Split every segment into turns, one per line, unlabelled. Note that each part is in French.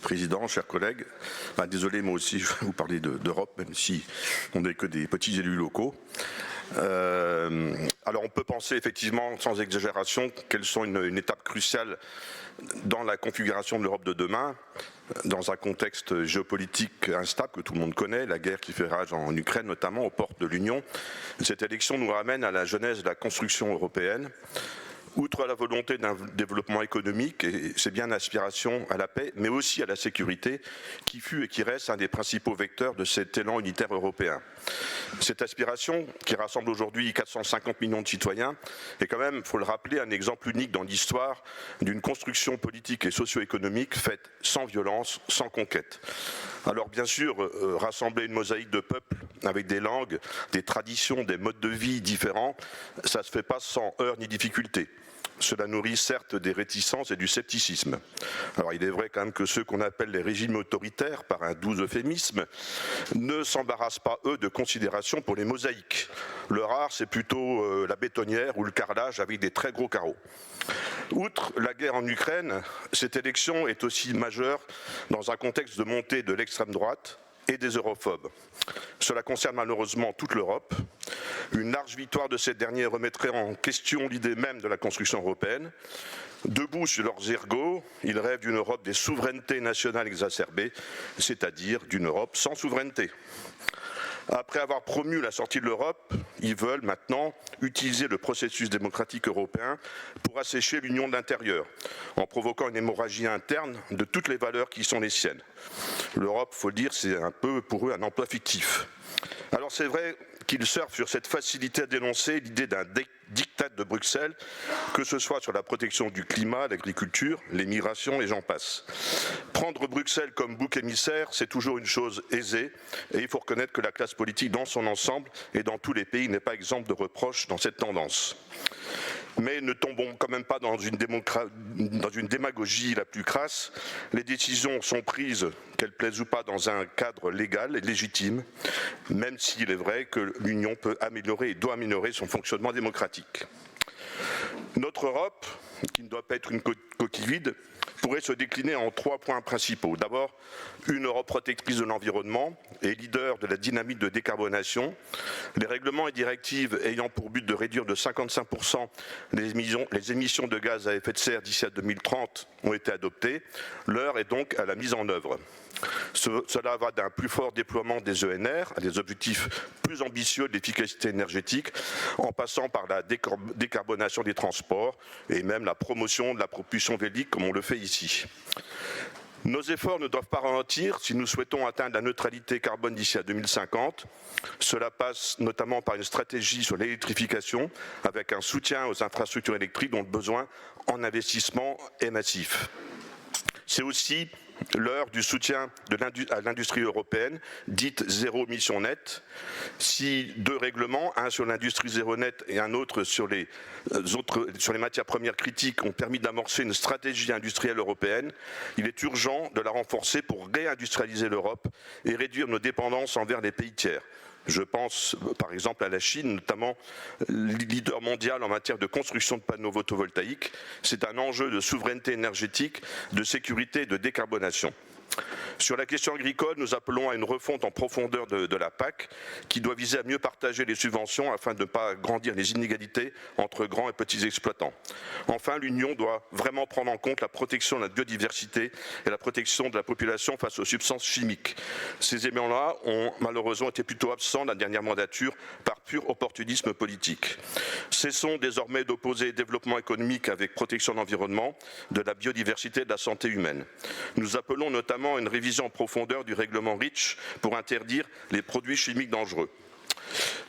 Président, chers collègues. Désolé, moi aussi, je vais vous parler d'Europe, même si on n'est que des petits élus locaux. Alors on peut penser effectivement, sans exagération, qu'elles sont une étape cruciale dans la configuration de l'Europe de demain, dans un contexte géopolitique instable que tout le monde connaît, la guerre qui fait rage en Ukraine notamment, aux portes de l'Union. Cette élection nous ramène à la genèse de la construction européenne. Outre la volonté d'un développement économique, et c'est bien l'aspiration à la paix, mais aussi à la sécurité, qui fut et qui reste un des principaux vecteurs de cet élan unitaire européen. Cette aspiration, qui rassemble aujourd'hui 450 millions de citoyens, est quand même, il faut le rappeler, un exemple unique dans l'histoire d'une construction politique et socio-économique faite sans violence, sans conquête. Alors bien sûr, rassembler une mosaïque de peuples avec des langues, des traditions, des modes de vie différents, ça ne se fait pas sans heurts ni difficultés. Cela nourrit certes des réticences et du scepticisme. Alors il est vrai quand même que ceux qu'on appelle les régimes autoritaires, par un doux euphémisme, ne s'embarrassent pas eux de considération pour les mosaïques. Leur art c'est plutôt la bétonnière ou le carrelage avec des très gros carreaux. Outre la guerre en Ukraine, cette élection est aussi majeure dans un contexte de montée de l'extrême droite et des europhobes. Cela concerne malheureusement toute l'Europe. Une large victoire de cette dernière remettrait en question l'idée même de la construction européenne. Debout sur leurs ergots, ils rêvent d'une Europe des souverainetés nationales exacerbées, c'est-à-dire d'une Europe sans souveraineté. Après avoir promu la sortie de l'Europe, ils veulent maintenant utiliser le processus démocratique européen pour assécher l'union de l'intérieur, en provoquant une hémorragie interne de toutes les valeurs qui sont les siennes. L'Europe, il faut le dire, c'est un peu pour eux un emploi fictif. Alors c'est vrai qu'ils surfent sur cette facilité à dénoncer l'idée d'un diktat de Bruxelles, que ce soit sur la protection du climat, l'agriculture, les migrations et j'en passe. Prendre Bruxelles comme bouc émissaire, c'est toujours une chose aisée, et il faut reconnaître que la classe politique dans son ensemble et dans tous les pays n'est pas exempte de reproches dans cette tendance. Mais ne tombons quand même pas dans une démagogie la plus crasse. Les décisions sont prises, qu'elles plaisent ou pas, dans un cadre légal et légitime, même s'il est vrai que l'Union peut améliorer et doit améliorer son fonctionnement démocratique. Notre Europe, qui ne doit pas être une coquille vide, pourrait se décliner en 3 points principaux. D'abord, une Europe protectrice de l'environnement et leader de la dynamique de décarbonation. Les règlements et directives ayant pour but de réduire de 55% les émissions de gaz à effet de serre d'ici à 2030 ont été adoptés. L'heure est donc à la mise en œuvre. Cela va d'un plus fort déploiement des ENR à des objectifs plus ambitieux de l'efficacité énergétique, en passant par la décarbonation des transports et même la promotion de la propulsion vélique comme on le fait ici. Nos efforts ne doivent pas ralentir si nous souhaitons atteindre la neutralité carbone d'ici à 2050. Cela passe notamment par une stratégie sur l'électrification avec un soutien aux infrastructures électriques dont le besoin en investissement est massif. C'est aussi l'heure du soutien à l'industrie européenne, dite zéro émission nette. Si 2 règlements, un sur l'industrie zéro net et un autre sur les matières premières critiques, ont permis d'amorcer une stratégie industrielle européenne, il est urgent de la renforcer pour réindustrialiser l'Europe et réduire nos dépendances envers les pays tiers. Je pense par exemple à la Chine, notamment leader mondial en matière de construction de panneaux photovoltaïques. C'est un enjeu de souveraineté énergétique, de sécurité et de décarbonation. Sur la question agricole, nous appelons à une refonte en profondeur de la PAC qui doit viser à mieux partager les subventions afin de ne pas agrandir les inégalités entre grands et petits exploitants. Enfin, l'Union doit vraiment prendre en compte la protection de la biodiversité et la protection de la population face aux substances chimiques. Ces éléments-là ont malheureusement été plutôt absents de la dernière mandature par pur opportunisme politique. Cessons désormais d'opposer développement économique avec protection de l'environnement, de la biodiversité et de la santé humaine. Nous appelons notamment à une révision en profondeur du règlement REACH pour interdire les produits chimiques dangereux.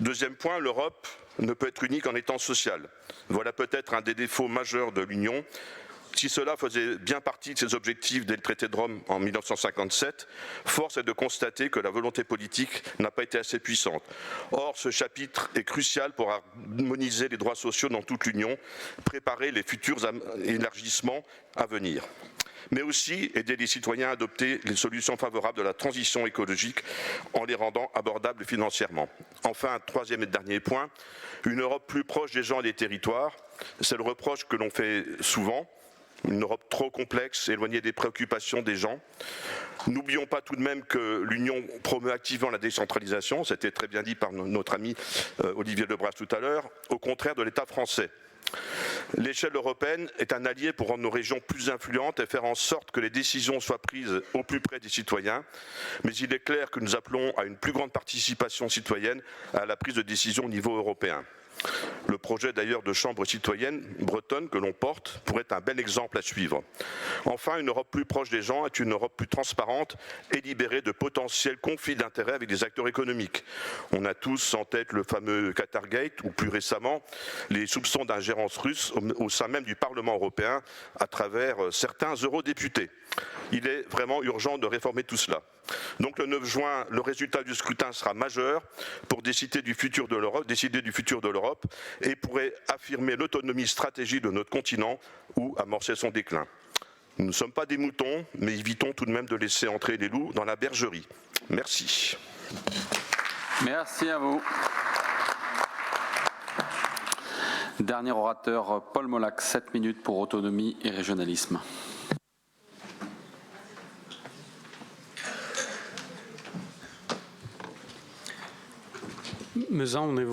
Deuxième point, l'Europe ne peut être unique en étant sociale. Voilà peut-être un des défauts majeurs de l'Union. Si cela faisait bien partie de ses objectifs dès le traité de Rome en 1957, force est de constater que la volonté politique n'a pas été assez puissante. Or, ce chapitre est crucial pour harmoniser les droits sociaux dans toute l'Union, préparer les futurs élargissements à venir, mais aussi aider les citoyens à adopter les solutions favorables de la transition écologique en les rendant abordables financièrement. Enfin, troisième et dernier point, une Europe plus proche des gens et des territoires. C'est le reproche que l'on fait souvent. Une Europe trop complexe, éloignée des préoccupations des gens. N'oublions pas tout de même que l'Union promeut activement la décentralisation, c'était très bien dit par notre ami Olivier Lebras tout à l'heure, au contraire de l'État français. L'échelle européenne est un allié pour rendre nos régions plus influentes et faire en sorte que les décisions soient prises au plus près des citoyens. Mais il est clair que nous appelons à une plus grande participation citoyenne à la prise de décision au niveau européen. Le projet d'ailleurs de chambre citoyenne bretonne que l'on porte pourrait être un bel exemple à suivre. Enfin, une Europe plus proche des gens est une Europe plus transparente et libérée de potentiels conflits d'intérêts avec des acteurs économiques. On a tous en tête le fameux Qatargate ou plus récemment les soupçons d'ingérence russe au sein même du Parlement européen à travers certains eurodéputés. Il est vraiment urgent de réformer tout cela. Donc le 9 juin, le résultat du scrutin sera majeur pour décider du futur de l'Europe et pourrait affirmer l'autonomie stratégique de notre continent ou amorcer son déclin. Nous ne sommes pas des moutons, mais évitons tout de même de laisser entrer les loups dans la bergerie. Merci.
Merci à vous. Dernier orateur, Paul Molac, 7 minutes pour autonomie et régionalisme.
Med navnet